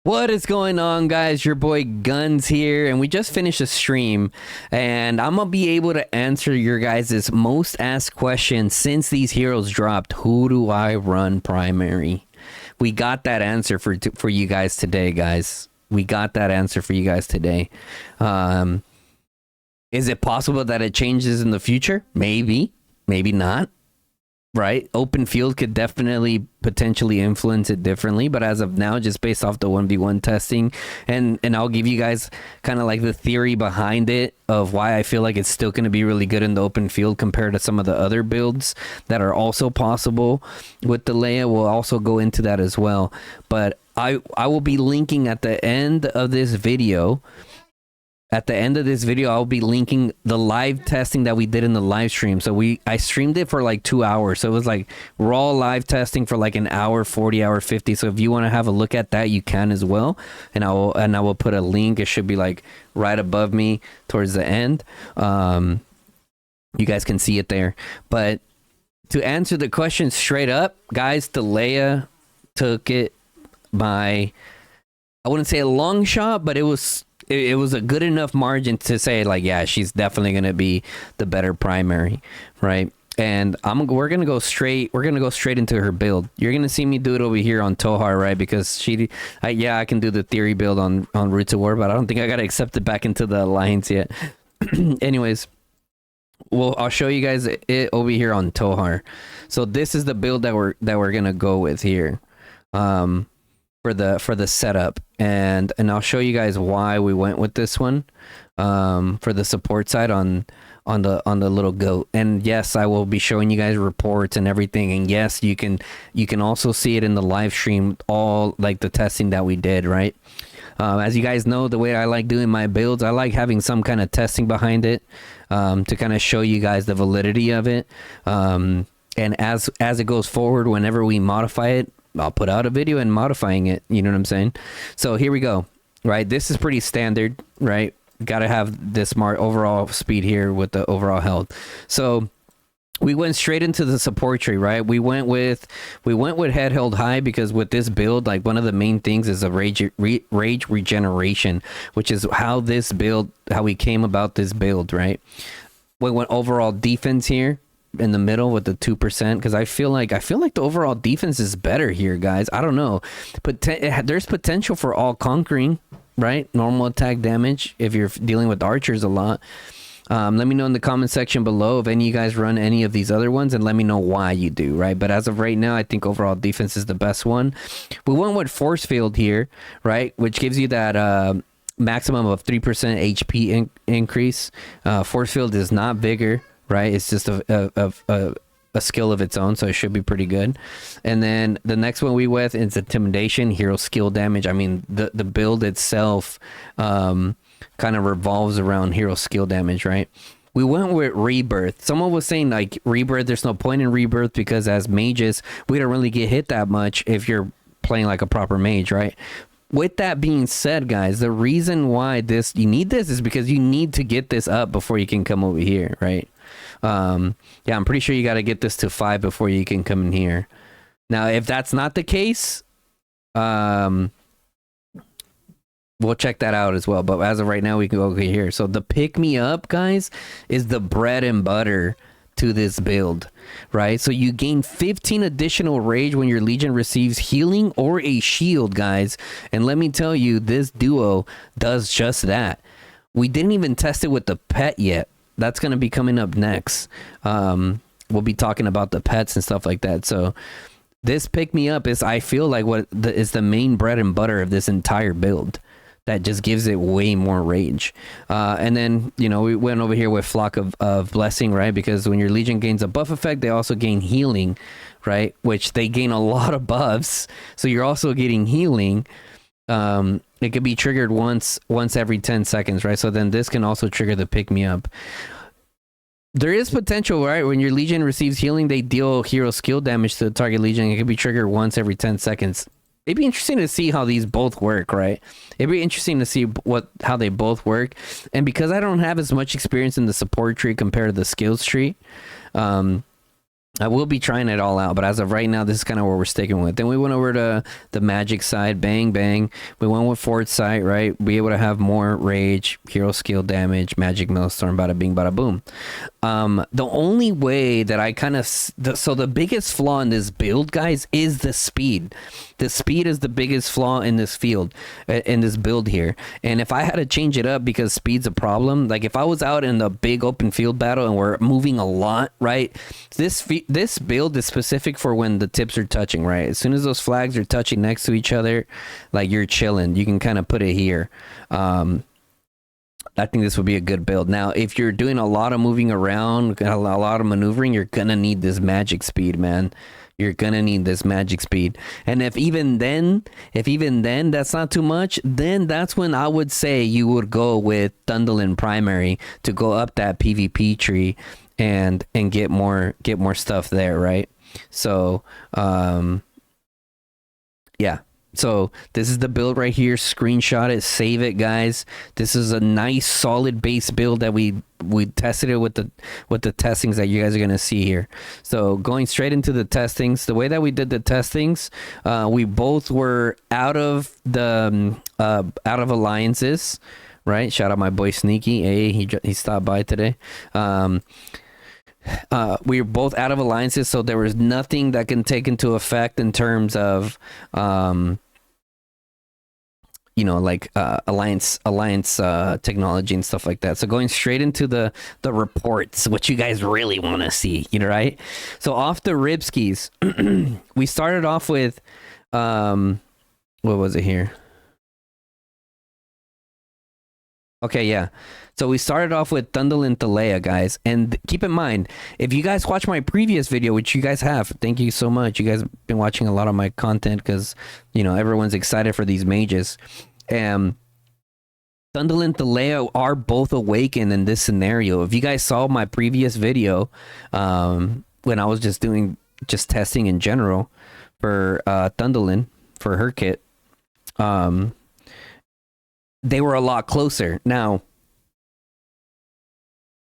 What is going on, guys? Your boy Guns here, and we just finished a stream, and I'm gonna be able to answer your guys' most asked question since these heroes dropped. Who do I run primary? We got that answer for you guys today, guys. We got that answer for you guys today. Um, is it possible that it changes in the future? Maybe, maybe not. Right, open field could definitely potentially influence it differently, but as of now, just based off the 1v1 testing, and I'll give you guys kind of like the theory behind it of why I feel like it's still going to be really good in the open field compared to some of the other builds that are also possible with the Thaleia. We'll also go into that as well, but I will be linking at the end of this video. At the end of this video, I'll be linking the live testing that we did in the live stream. So I streamed it for like 2 hours. So it was like raw live testing for like an hour, 40, hour 50. So if you want to have a look at that, you can as well. And I will put a link. It should be like right above me towards the end. You guys can see it there. But to answer the question straight up, guys, Thaleia took it by, I wouldn't say a long shot, but it was a good enough margin to say like, yeah, she's definitely going to be the better primary, right? And we're going to go straight into her build. You're going to see me do it over here on Tohar, right? Because I can do the theory build on Roots of War, but I don't think I got to accept it back into the alliance yet. Anyways, I'll show you guys it over here on Tohar. So this is the build that we're going to go with here. For the setup, and I'll show you guys why we went with this one for the support side on the little goat. And yes, I will be showing you guys reports and everything, and yes, you can also see it in the live stream, all like the testing that we did, right? As you guys know, the way I like doing my builds, I like having some kind of testing behind it to kind of show you guys the validity of it, and as it goes forward, whenever we modify it, I'll put out a video and modifying it. You know what I'm saying? So here we go. Right, this is pretty standard. Right, got to have this overall speed here with the overall health. So we went straight into the support tree. Right, we went with head held high because with this build, like one of the main things is a rage regeneration, which is how we came about this build. Right, we went overall defense here in the middle with the 2%, because I feel like the overall defense is better here, guys. I don't know, but there's potential for all conquering, right? Normal attack damage if you're dealing with archers a lot. Let me know in the comment section below if any of you guys run any of these other ones, and let me know why you do, right? But as of right now, I think overall defense is the best one. We went with force field here, right, which gives you that maximum of 3% HP increase. Force field is not vigor, right? It's just a skill of its own, so it should be pretty good. And then the next one we went is intimidation, hero skill damage. I mean, the build itself kind of revolves around hero skill damage, right? We went with rebirth. Someone was saying like rebirth, there's no point in rebirth because as mages, we don't really get hit that much if you're playing like a proper mage, right? With that being said, guys, the reason why you need this is because you need to get this up before you can come over here, right? Yeah, I'm pretty sure you got to get this to 5 before you can come in here. Now, if that's not the case, we'll check that out as well. But as of right now, we can go over here. So the pick me up, guys, is the bread and butter to this build, right? So you gain 15 additional rage when your legion receives healing or a shield, guys. And let me tell you, this duo does just that. We didn't even test it with the pet yet. That's going to be coming up next. We'll be talking about the pets and stuff like that. So this pick me up is, I feel like, is the main bread and butter of this entire build. That just gives it way more rage. And then, we went over here with Flock of Blessing, right? Because when your Legion gains a buff effect, they also gain healing, right? Which they gain a lot of buffs. So you're also getting healing. It could be triggered once every 10 seconds, right? So then this can also trigger the pick me up. There is potential, right? When your Legion receives healing, they deal hero skill damage to the target Legion. It could be triggered once every 10 seconds. It'd be interesting to see how these both work, right? It'd be interesting to see how they both work. And because I don't have as much experience in the support tree compared to the skills tree, I will be trying it all out, but as of right now, this is kind of where we're sticking with. Then we went over to the magic side, bang, bang. We went with foresight, right? Be able to have more rage, hero skill damage, magic maelstrom, bada bing, bada boom. The only way that I kind of... So the biggest flaw in this build, guys, is the speed. The speed is the biggest flaw in this field, in this build here. And if I had to change it up because speed's a problem, like if I was out in the big open field battle and we're moving a lot, right? This build is specific for when the tips are touching, right? As soon as those flags are touching next to each other, like you're chilling. You can kind of put it here. I think this would be a good build. Now, if you're doing a lot of moving around, a lot of maneuvering, you're gonna need this magic speed, man. You're gonna need this magic speed. And if even then that's not too much, then that's when I would say you would go with Thunderin primary to go up that PvP tree and get more stuff there, right? So yeah. So this is the build right here. Screenshot it, save it, guys. This is a nice solid base build that we tested it with the testings that you guys are gonna see here. So going straight into the testings, the way that we did the testings, we both were out of alliances, right? Shout out my boy Sneaky. Hey, he stopped by today. We were both out of alliances, so there was nothing that can take into effect in terms of alliance technology and stuff like that. So going straight into the reports, what you guys really want to see, right? So off the Ripskis, we started off with what was it here? Okay, yeah. So we started off with Thunderin Thaleia, guys. And keep in mind, if you guys watch my previous video, which you guys have, thank you so much. You guys have been watching a lot of my content because, everyone's excited for these mages. And Thunderin Thaleia are both awakened in this scenario. If you guys saw my previous video, when I was just testing in general for Thunderin, for her kit, they were a lot closer. Now,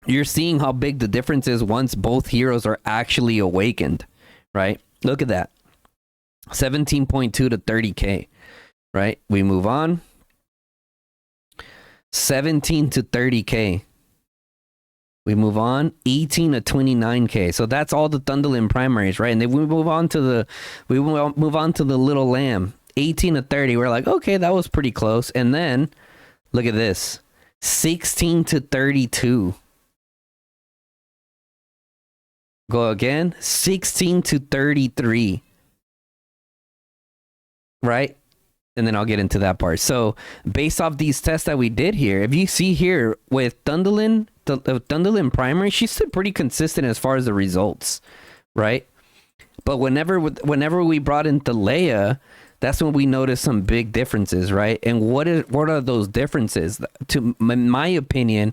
you're seeing how big the difference is once both heroes are actually awakened, right? Look at that. 17.2 to 30k, right? We move on. 17 to 30k. We move on. 18 to 29k. So that's all the Thunderin primaries, right? And then we move on to the little lamb. 18 to 30. We're like, okay, that was pretty close. And then look at this. 16 to 32. Go again. 16 to 33. Right? And then I'll get into that part. So based off these tests that we did here, if you see here with Thunderin primary, she stood pretty consistent as far as the results, right? But whenever we brought in Thaleia, that's when we noticed some big differences, right? And what are those differences? In my opinion,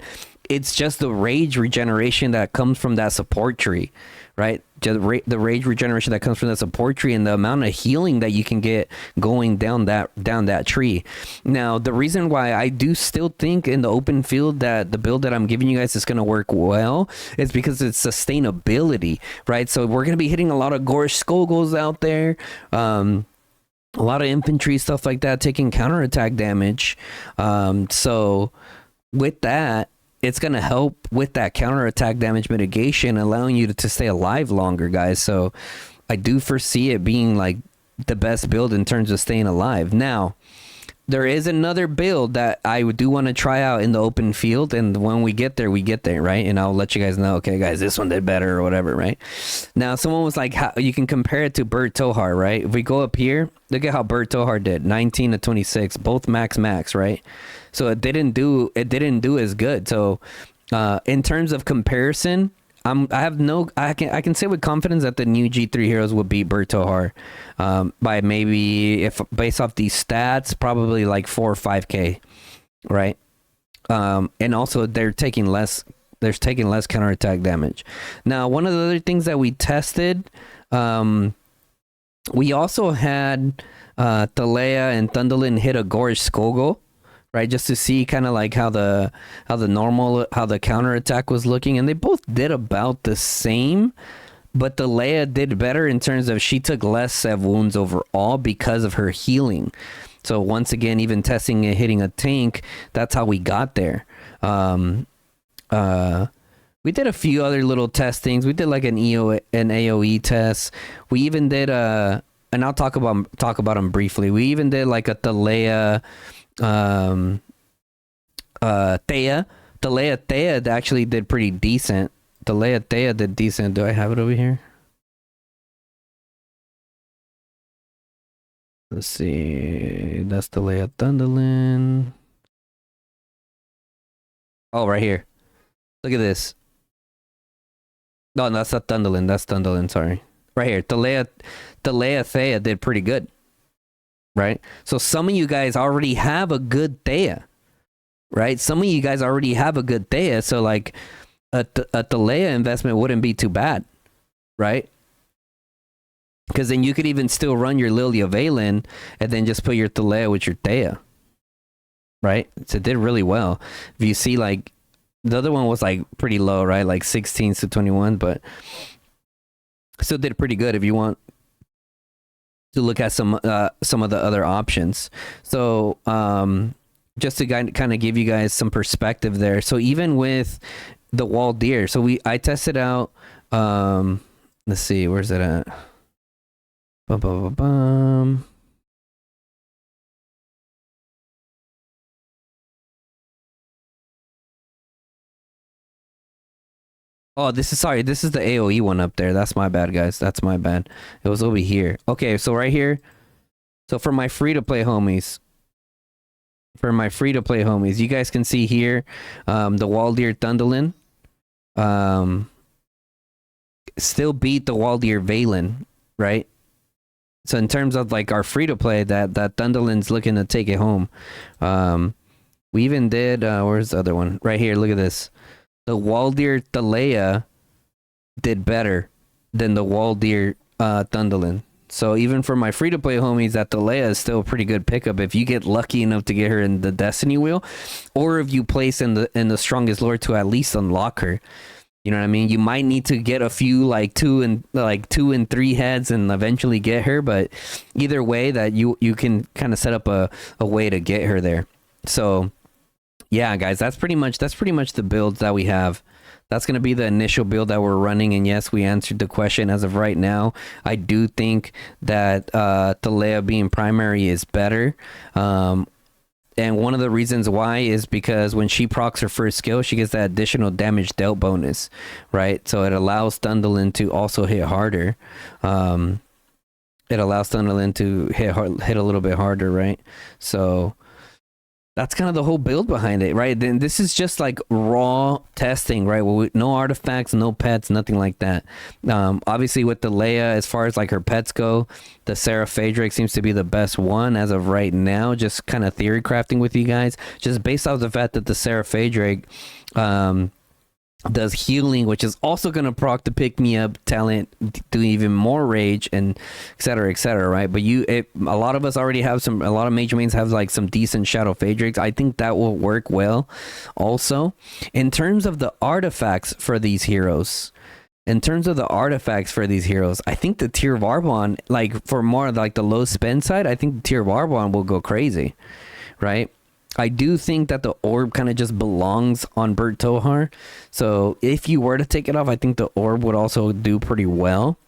it's just the rage regeneration that comes from that support tree, right? Just the rage regeneration that comes from that support tree and the amount of healing that you can get going down that tree. Now, the reason why I do still think in the open field that the build that I'm giving you guys is going to work well is because it's sustainability, right? So we're going to be hitting a lot of Gorsh Skogos out there. A lot of infantry, stuff like that, taking counterattack damage. So with that, it's going to help with that counterattack damage mitigation, allowing you to stay alive longer, guys. So I do foresee it being like the best build in terms of staying alive. Now, there is another build that I do want to try out in the open field, and when we get there, right? And I'll let you guys know, okay, guys, this one did better or whatever, right? Now, someone was like, how you can compare it to Bird Tohar, right? If we go up here, look at how Bird Tohar did, 19 to 26, both max, right? So it didn't do as good. So in terms of comparison, I can say with confidence that the new G3 heroes would beat Bird Tohar by maybe, if based off these stats, probably like 4 or 5k, right? And also they're taking less counterattack damage. Now, one of the other things that we tested, we also had Thaleia and Thunderin hit a Gorsh Skogo, right, just to see kind of like how the counterattack was looking, and they both did about the same, but Thaleia did better in terms of she took less sev wounds overall because of her healing. So once again, even testing and hitting a tank, that's how we got there. We did a few other little testings. We did like an AOE test. We even did and I'll talk about them briefly. We even did like a Thaleia, Thea. Thea actually did pretty decent. Thea did decent. Do I have it over here? Let's see. That's Thunderin. Oh, right here. Look at this. No, that's not Thunderin. That's Thunderin. Sorry. Right here. Thea did pretty good. Right? So some of you guys already have a good Thea. Right? Some of you guys already have a good Thea. So like a Thaleia investment wouldn't be too bad. Right? Because then you could even still run your Lilia Valen and then just put your Thaleia with your Thea. Right? So it did really well. If you see, like, the other one was like pretty low, right? Like 16 to 21, but still did pretty good if you want to look at some of the other options. So just to kind of give you guys some perspective there. So even with the wall deer, so I tested out, let's see, where's it at? Bum, bum, bum, bum. Oh, this is the AoE one up there. That's my bad, guys. That's my bad. It was over here. Okay, so right here. So for my free-to-play homies, you guys can see here, the Waldir Thunderin, still beat the Waldir Valen, right? So in terms of like our free-to-play, that Thunderin's looking to take it home. We even did, where's the other one? Right here, look at this. The Waldir Thaleia did better than the Waldir Thunderin. So even for my free-to-play homies, that Thaleia is still a pretty good pickup if you get lucky enough to get her in the Destiny wheel, or if you place in the strongest lord to at least unlock her. You know what I mean? You might need to get a few like two and 3 heads and eventually get her, but either way, that you can kind of set up a way to get her there. So yeah, guys, that's pretty much the builds that we have. That's going to be the initial build that we're running. And yes, we answered the question as of right now. I do think that Thaleia being primary is better. And one of the reasons why is because when she procs her first skill, she gets that additional damage dealt bonus, right? So it allows Thunderin to also hit harder. It allows Thunderin to hit a little bit harder, right? So that's kind of the whole build behind it, right? Then this is just like raw testing, right? Well, no artifacts, no pets, nothing like that. Obviously with the Thaleia, as far as like her pets go, the Seraphedric seems to be the best one as of right now. Just kind of theory crafting with you guys, just based off the fact that the Seraphedric does healing, which is also going to proc the pick me up talent, do even more rage, and etc, right? But a lot of us already have a lot of major mains have like some decent Shadow Phaedrics. I think that will work well. Also, in terms of the artifacts for these heroes, I think the Tear of Arbonne, like for more like the low spend side, I think the Tear of Arbonne will go crazy, right? I do think that the orb kind of just belongs on Bert Tohar. So if you were to take it off, I think the orb would also do pretty well.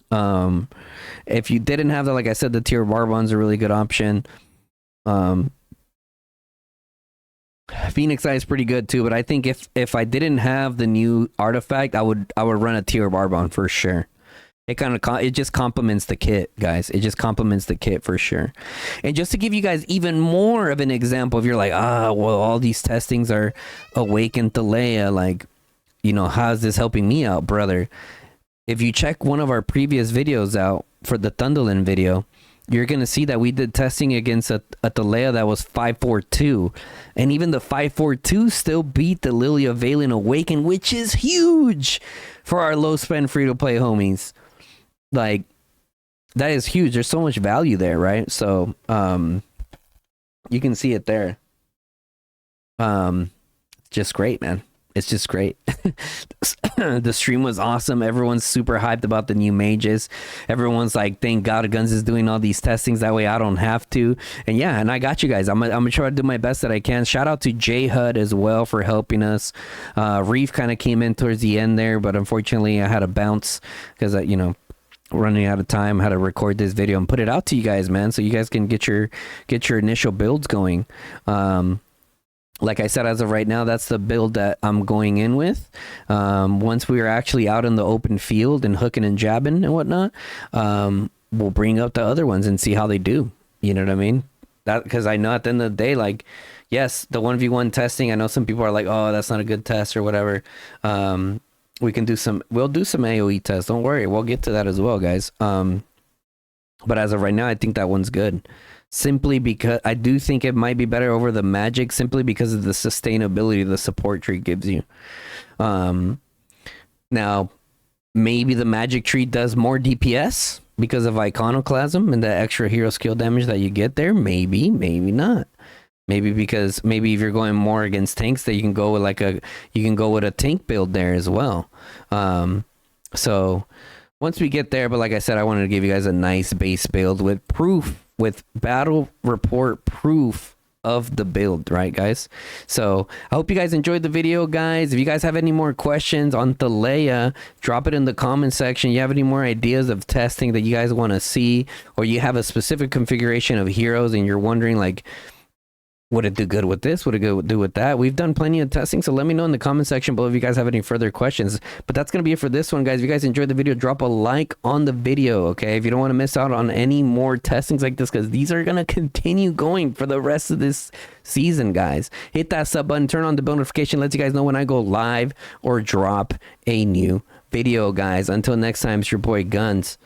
If you didn't have that, like I said, the Tear of Arbonne's a really good option. Phoenix Eye is pretty good too, but I think if I didn't have the new artifact, I would run a Tear of Arbonne for sure. It just complements the kit, guys. It just complements the kit for sure. And just to give you guys even more of an example, if you're like, well, all these testings are Awakened Thaleia, like, you know, how's this helping me out, brother? If you check one of our previous videos out for the Thunderin video, you're going to see that we did testing against a Thaleia that was 542. And even the 542 still beat the Lilia Valen Awaken, which is huge for our low spend free-to-play homies. Like, that is huge. There's so much value there, right? So you can see it there. Just great, man. it's just great. The stream was awesome. Everyone's super hyped about the new mages. Everyone's like, thank God Guns is doing all these testings. That way I don't have to. And yeah, and I got you guys. I'm gonna try to do my best that I can. Shout out to J Hud as well for helping us. Reef kind of came in towards the end there, but unfortunately I had to bounce because running out of time. How to record this video and put it out to you guys, man, so you guys can get your initial builds going. Like I said, as of right now, that's the build that I'm going in with. Once we are actually out in the open field and hooking and jabbing and whatnot, we'll bring up the other ones and see how they do. You know what I mean? That, because I know at the end of the day, like, yes, the 1v1 testing, I know some people are like, oh, that's not a good test or whatever. We'll do some AoE tests. Don't worry, we'll get to that as well, guys. But as of right now, I think that one's good. Simply because I do think it might be better over the magic, simply because of the sustainability the support tree gives you. Now, maybe the magic tree does more DPS because of iconoclasm and the extra hero skill damage that you get there. Maybe not. Maybe because if you're going more against tanks, that you can go with a tank build there as well. So once we get there, but like I said, I wanted to give you guys a nice base build with proof, with battle report proof of the build, right, guys? So I hope you guys enjoyed the video, guys. If you guys have any more questions on Thaleia, drop it in the comment section. You have any more ideas of testing that you guys want to see, or you have a specific configuration of heroes and you're wondering, like, would it do good with this? Would it do with that? We've done plenty of testing, so let me know in the comment section below if you guys have any further questions. But that's going to be it for this one, guys. If you guys enjoyed the video, drop a like on the video, okay? If you don't want to miss out on any more testings like this, because these are going to continue going for the rest of this season, guys. Hit that sub button, turn on the bell notification, lets you guys know when I go live or drop a new video, guys. Until next time, it's your boy Guns.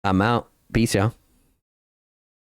I'm out. Peace, y'all.